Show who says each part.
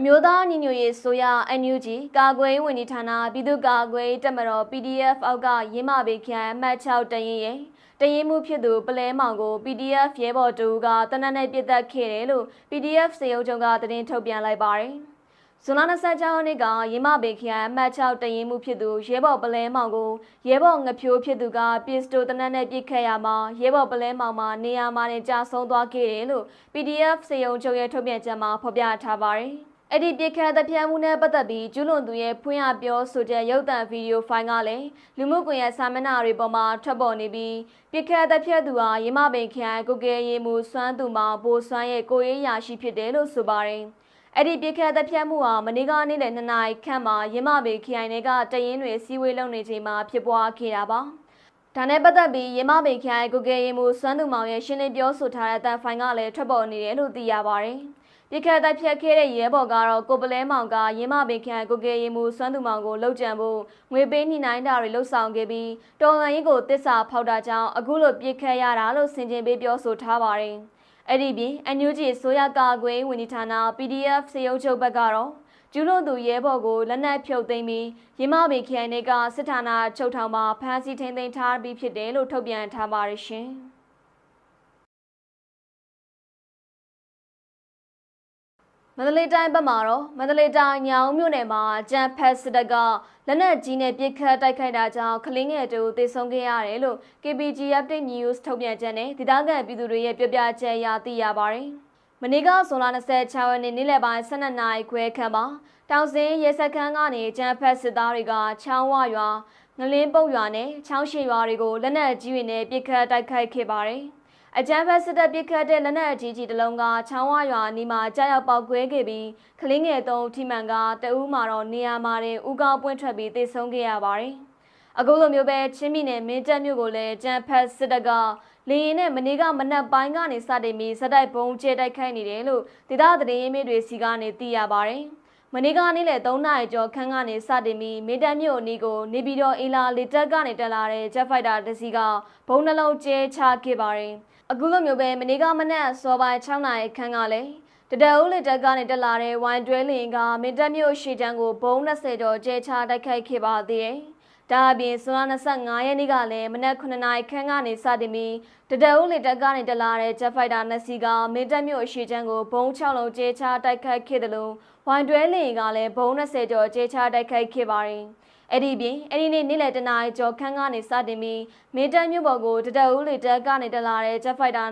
Speaker 1: မျိုးသားညီညွတ်ရေးဆိုရ NUG ကာကွယ်ဝင်ကြီးဌာနပြည်သူ့ကာကွယ်တပ်မတော် PDF အောက်ကရင်းမဘေခရိုင်အမှတ်6တရင်ရဲ့တရင်မှုဖြစ်သူပလဲမောင်ကို PDF ရဲဘော်တူကတနက်နေ့ပြစ်တက်ခဲ့တယ်လို့ PDF စေယုံချုပ်ကသတင်းထုတ်ပြန်လိုက်ပါတယ်။ဇွန်လ26ရက်နေ့ကရင်းမဘေခရိုင်အမှတ်6တရင်မှုဖြစ်သူရဲဘော်ပလဲမောင်ကိုရဲဘော်ငဖြိုးဖြစ်သူကပစ္စတိုတနက်နေ့ပြစ်ခတ်ရမှာရဲဘော်ပလဲမောင်မှာနေရာမှာနေကြဆုံးသွားခဲ့တယ်လို့ PDF စေယုံချုပ်ရဲ့ထုတ်ပြန်ချက်မှာဖော်ပြထားပါတယ်။အဲ့ဒီပြစ်ခတ်တဲ့ပြမှုနဲ့ပတ်သက်ပြီးကျူးလွန်သူရဲ့ဖွင့်ရပြောဆိုတဲ့ရုပ်သံဗီဒီယိုဖိုင်ကလည်းလူမှုကွန်ရက်စာမျက်နှာတွေပေါ်မှာထွက်ပေါ်နေပြီးပြစ်ခတ်တဲ့သူဟာရမပင်ခရိုင်ကိုကဲရေးမှုစွမ်းသူမှာဘိုးစွမ်းရဲ့ကိုရေးရာရှိဖြစ်တယ်လို့ဆိုပါတယ်။အဲ့ဒီပြစ်ခတ်တဲ့မှုဟာမနေ့ကနေ့လယ်2နာရီခန့်မှာရမပင်ခရိုင်ကတရင်တွေစီဝေးလုံနေချိန်မှာဖြစ်ပွားခဲ့တာပါ။ဒါနဲ့ပတ်သက်ပြီးရမပင်ခရိုင်ကိုကဲရေးမှုစွမ်းသူမောင်ရဲ့ရှင်းလင်းပြောဆိုထားတဲ့အတန်ဖိုင်ကလည်းထွက်ပေါ်နေတယ်လို့သိရပါတယ်။ပြစ်ခတ်တိုက်ဖြတ်ခဲ့တဲ့ရဲဘော်ကတော့ကိုပလဲမောင်ကရင်းမပင်ခရိုင်ကိုကဲရင်မှုစွမ်းသူမောင်ကိုလှုပ်ကြံဖို့ငွေပေးနှိနှိုင်းတာတွေလှုပ်ဆောင်ခဲ့ပြီးတော်လန်ရင်ကိုတစ္ဆာဖောက်တာကြောင့်အခုလိုပြစ်ခတ်ရတာလို့ဆင်ခြင်ပေးပြောဆိုထားပါတယ်။အဲ့ဒီပြင် NUG ဆိုရကာကွယ်ဝင်ကြီးဌာန PDF စေယုံချုပ်ဘက်ကတော့ကျူးလွန်သူရဲဘော်ကိုလက်နက်ဖြုတ်သိမ်းပြီးရင်းမပင်ခရိုင်ကစစ်ဌာနချုပ်ထောင်မှာဖမ်းဆီးထိန်းသိမ်းထားပြီးဖြစ်တယ်လို့ထုတ်ပြန်ထားပါတယ်ရှင်။မန္တလေးတိုင်းဘက်မှာတော့မန္တလေးတိုင်းညောင်မြို့နယ်မှာဂျမ်ဖက်စစ်တပ်ကလက်နက်ကြီးနဲ့ပစ်ခတ်တိုက်ခိုက်တာကြောင့်ကလေးငယ်တို့သေဆုံးခဲ့ရတယ်လို့ KPG Update News ထုတ်ပြန်ချက်နဲ့ဒေသခံပြည်သူတွေရဲ့ပြောပြချက်အရသိရပါတယ်။မနေ့ကဇွန်လ26ရက်နေ့နေ့လယ်ပိုင်း12နာရီခွဲခန့်မှာတောင်စင်းရဲစခန်းကနေဂျမ်ဖက်စစ်သားတွေကချောင်းဝရွာငလင်းပုတ်ရွာနဲ့ချောင်းရှည်ရွာတွေကိုလက်နက်ကြီးတွေနဲ့ပစ်ခတ်တိုက်ခိုက်ခဲ့ပါတယ်။အကြမ်းဖက်စစ်တပ်ပစ်ခတ်တဲ့လက်နက်ကြီးတလုံးကချောင်းဝရွာနီးမှာကြားရောက်ပေါက်ကွဲခဲ့ပြီးကလေးငယ်3ထိမှန်ကတအူးမှာတော့နေရာမှာတင်ဥကောင်းပွင့်ထွက်ပြီးသေဆုံးခဲ့ရပါတယ်။အခုလိုမျိုးပဲချင်းပြည်နယ်မင်းတပ်မြို့ကိုလည်းကြမ်းဖက်စစ်တပ်ကလေရင်နဲ့မနေ့ကမနက်ပိုင်းကနေစတင်ပြီးစတိုက်ပုံကျဲတိုက်ခိုက်နေတယ်လို့ဒေသသတင်းရင်းမြစ်တွေစီကနေသိရပါတယ်။မနေ့ကနေ့လယ်3နာရီကျော်ခန့်ကနေစတင်ပြီးမင်းတပ်မြို့အနီးကိုနေပြည်တော်အင်လာလေတပ်ကနေတက်လာတဲ့ဂျက်ဖိုက်တာတစ်စီးကဘုံနှလုံးကျဲချခဲ့ပါတယ်။အခုလိုမျိုးပဲမနေ့ကမနက်စောပိုင်း6နာရီခန့်ကလည်းတဒအုပ်လက်တက်ကနေတက်လာတဲ့ဝိုင်းတွဲလင်ကမင်းတပ်မြို့ရှေ့တန်းကိုဘုံ20ကျော်ကျဲချတိုက်ခိုက်ခဲ့ပါသေးတယ်။ဒါအပြင်ဇွန်လ25ရက်နေ့ကလည်းမနက်9နာရီခန့်ကနေစတင်ပြီးတဒအုပ်လက်တက်ကနေတက်လာတဲ့ဂျက်ဖိုက်တာ2စီးကမင်းတပ်မြို့ရှေ့တန်းကိုဘုံ6လုံးကျဲချတိုက်ခိုက်ခဲ့တယ်လို့ဝိုင်းတွဲလင်ကလည်းဘုံ20ကျော်ကျဲချတိုက်ခိုက်ခဲ့ပါတယ်။အဲ့ဒီပြင်အဲ့ဒီနေ့နေ့လယ်တနာရီကျော်ခန့်ကနေစတင်ပြီးမင်းတပ်မြို့ပေါ်ကိုတဒအုပ်လေတပ်ကနေတက်လာတဲ့ဂျက်ဖိုက်တာ